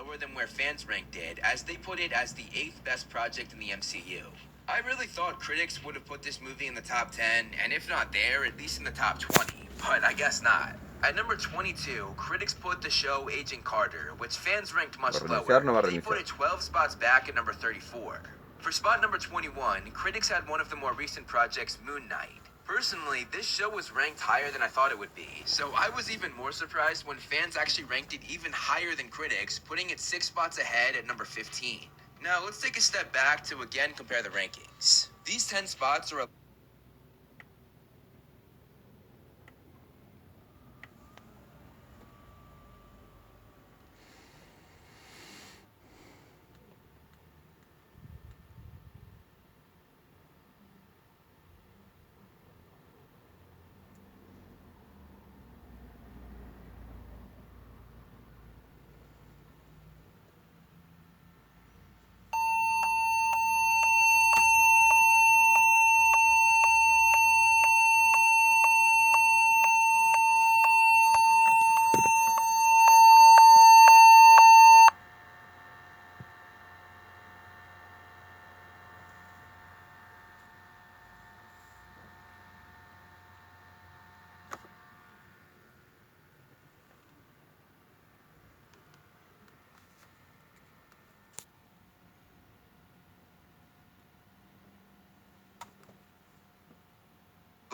lower than where fans ranked it, as they put it as the 8th best project in the MCU. I really thought critics would have put this movie in the top 10, and if not there, at least in the top 20, but I guess not. At number 22, critics put the show Agent Carter, which fans ranked much lower. They put it 12 spots back at number 34. For spot number 21, critics had one of the more recent projects, Moon Knight. Personally, this show was ranked higher than I thought it would be, so I was even more surprised when fans actually ranked it even higher than critics, putting it 6 spots ahead at number 15. Now, let's take a step back to again compare the rankings. These 10 spots are a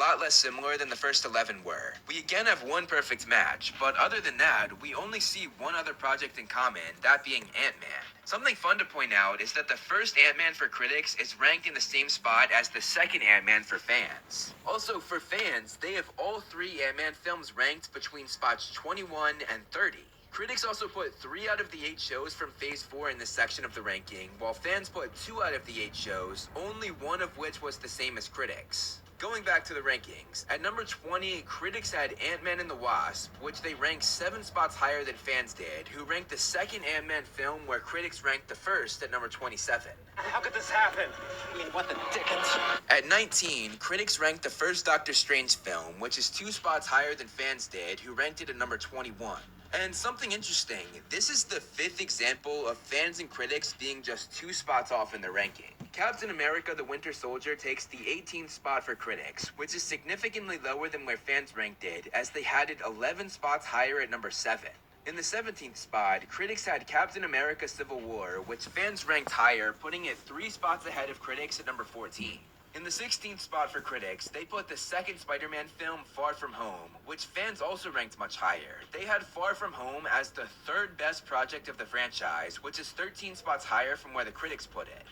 lot less similar than the first 11 were. We again have one perfect match, but other than that, we only see one other project in common, that being Ant-Man. Something fun to point out is that the first Ant-Man for critics is ranked in the same spot as the second Ant-Man for fans. Also, for fans, they have all 3 Ant-Man films ranked between spots 21 and 30. Critics also put 3 out of the 8 shows from Phase 4 in this section of the ranking, while fans put 2 out of the 8 shows, only one of which was the same as critics. Going back to the rankings, at number 20, critics had Ant-Man and the Wasp, which they ranked 7 spots higher than fans did, who ranked the second Ant-Man film where critics ranked the first at number 27. How could this happen? I mean, what the dickens? At 19, critics ranked the first Doctor Strange film, which is 2 spots higher than fans did, who ranked it at number 21. And something interesting, this is the 5th example of fans and critics being just 2 spots off in the ranking. Captain America the Winter Soldier takes the 18th spot for critics, which is significantly lower than where fans ranked it, as they had it 11 spots higher at number 7. In the 17th spot, critics had Captain America Civil War, which fans ranked higher, putting it 3 spots ahead of critics at number 14. In the 16th spot for critics, they put the second Spider-Man film, Far From Home, which fans also ranked much higher. They had Far From Home as the 3rd best project of the franchise, which is 13 spots higher from where the critics put it.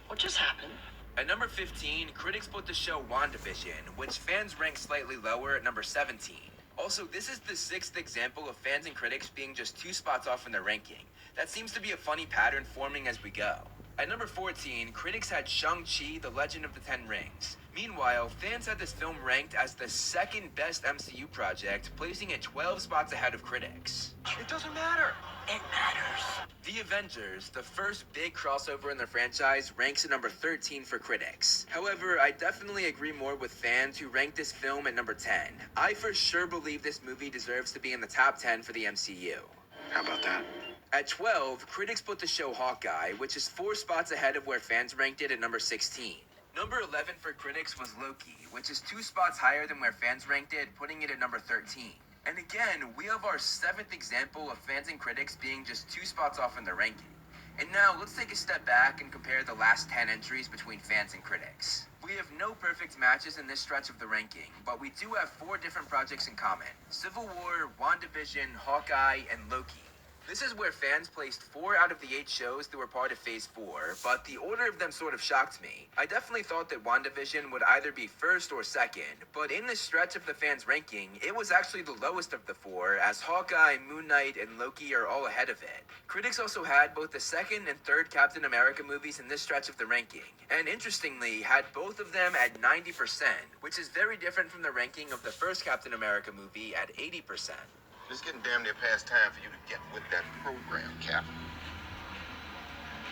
What just happened? At number 15, critics put the show WandaVision, which fans ranked slightly lower at number 17. Also, this is the 6th example of fans and critics being just 2 spots off in their ranking. That seems to be a funny pattern forming as we go. At number 14, critics had Shang-Chi, The Legend of the Ten Rings. Meanwhile, fans had this film ranked as the 2nd best MCU project, placing it 12 spots ahead of critics. It doesn't matter. It matters. The Avengers, the first big crossover in the franchise, ranks at number 13 for critics. However, I definitely agree more with fans who ranked this film at number 10. I for sure believe this movie deserves to be in the top 10 for the MCU. How about that? At 12, critics put the show Hawkeye, which is 4 spots ahead of where fans ranked it at number 16. Number 11 for critics was Loki, which is 2 spots higher than where fans ranked it, putting it at number 13. And again, we have our 7th example of fans and critics being just 2 spots off in their ranking. And now, let's take a step back and compare the last 10 entries between fans and critics. We have no perfect matches in this stretch of the ranking, but we do have 4 different projects in common: Civil War, WandaVision, Hawkeye, and Loki. This is where fans placed 4 out of the 8 shows that were part of Phase 4, but the order of them sort of shocked me. I definitely thought that WandaVision would either be first or second, but in this stretch of the fans' ranking, it was actually the lowest of the 4, as Hawkeye, Moon Knight, and Loki are all ahead of it. Critics also had both the 2nd and 3rd Captain America movies in this stretch of the ranking, and interestingly, had both of them at 90%, which is very different from the ranking of the first Captain America movie at 80%. It's getting damn near past time for you to get with that program, Cap.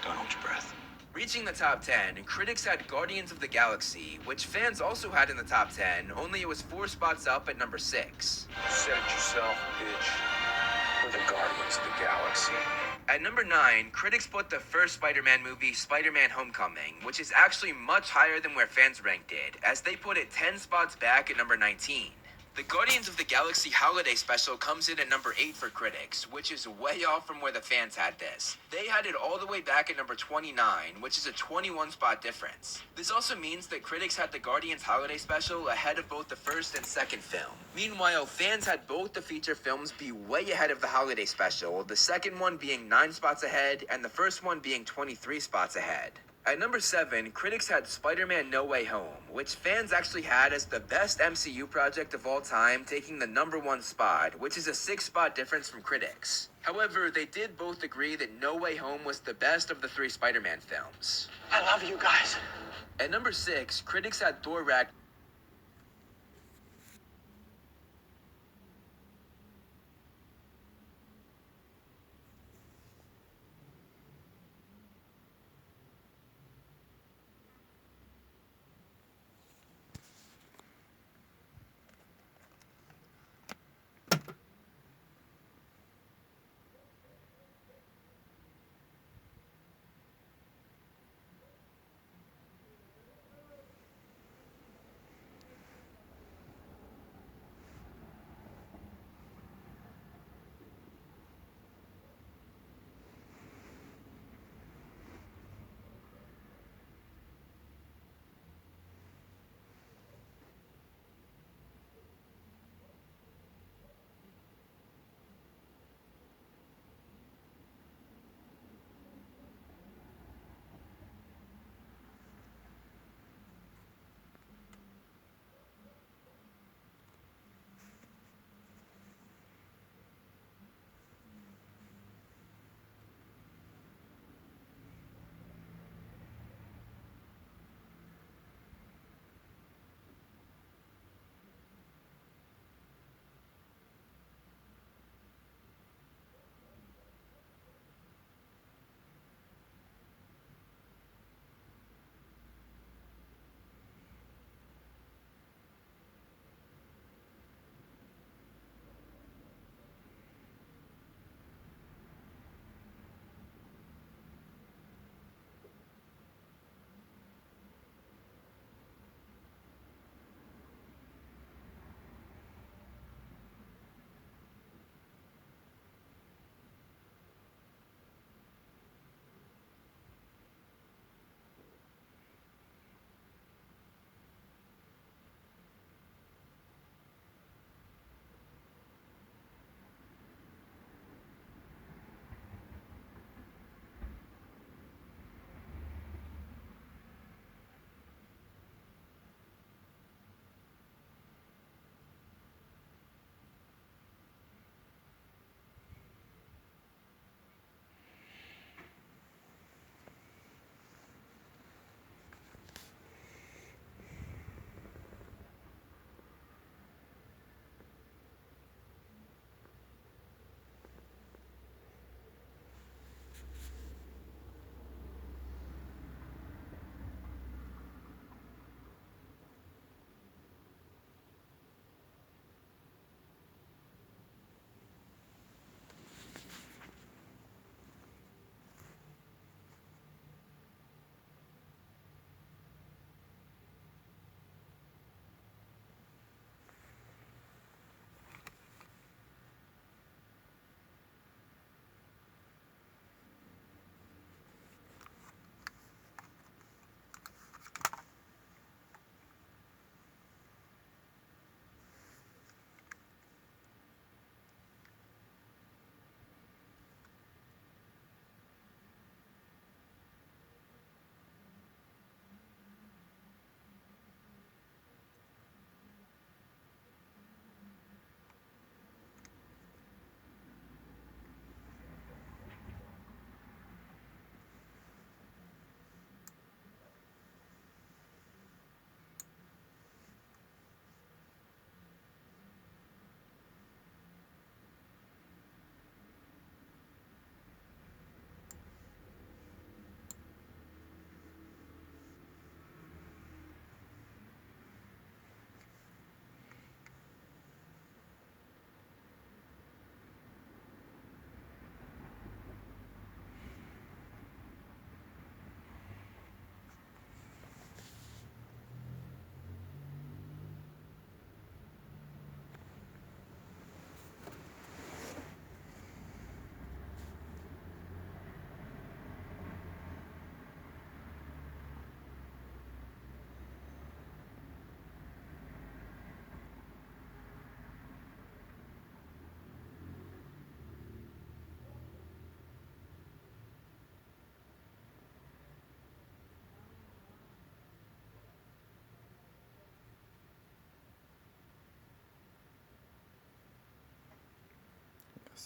Don't hold your breath. Reaching the top 10, critics had Guardians of the Galaxy, which fans also had in the top 10, only it was 4 spots up at number 6. You said it yourself, bitch. We're the Guardians of the Galaxy. At number 9, critics put the first Spider-Man movie, Spider-Man Homecoming, which is actually much higher than where fans ranked it, as they put it 10 spots back at number 19. The Guardians of the Galaxy Holiday Special comes in at number 8 for critics, which is way off from where the fans had this. They had it all the way back at number 29, which is a 21 spot difference. This also means that critics had the Guardians Holiday Special ahead of both the first and second film. Meanwhile, fans had both the feature films be way ahead of the Holiday Special, the second one being 9 spots ahead and the first one being 23 spots ahead. At number 7, critics had Spider-Man No Way Home, which fans actually had as the best MCU project of all time, taking the number 1 spot, which is a 6 spot difference from critics. However, they did both agree that No Way Home was the best of the 3 Spider-Man films. I love you guys. At number 6, critics had Thor Ragnarok.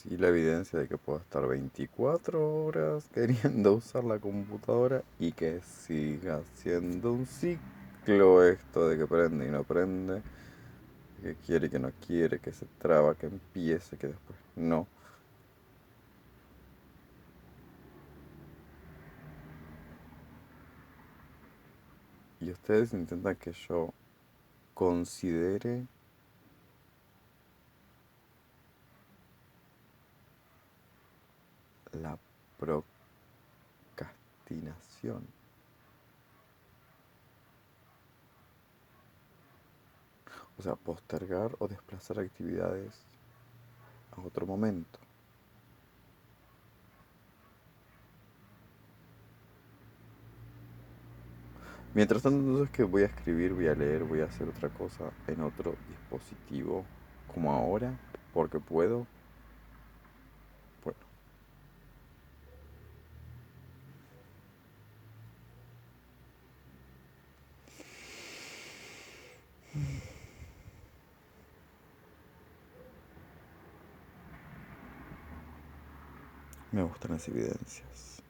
sí la evidencia de que puedo estar 24 horas queriendo usar la computadora y que siga siendo un ciclo esto de que prende y no prende, que quiere y que no quiere, que se traba, que empiece, que después no. Y ustedes intentan que yo considere la procrastinación. O sea, postergar o desplazar actividades a otro momento. Mientras tanto, entonces que voy a escribir, voy a leer, voy a hacer otra cosa en otro dispositivo, como ahora, porque puedo. Bueno, me gustan las evidencias.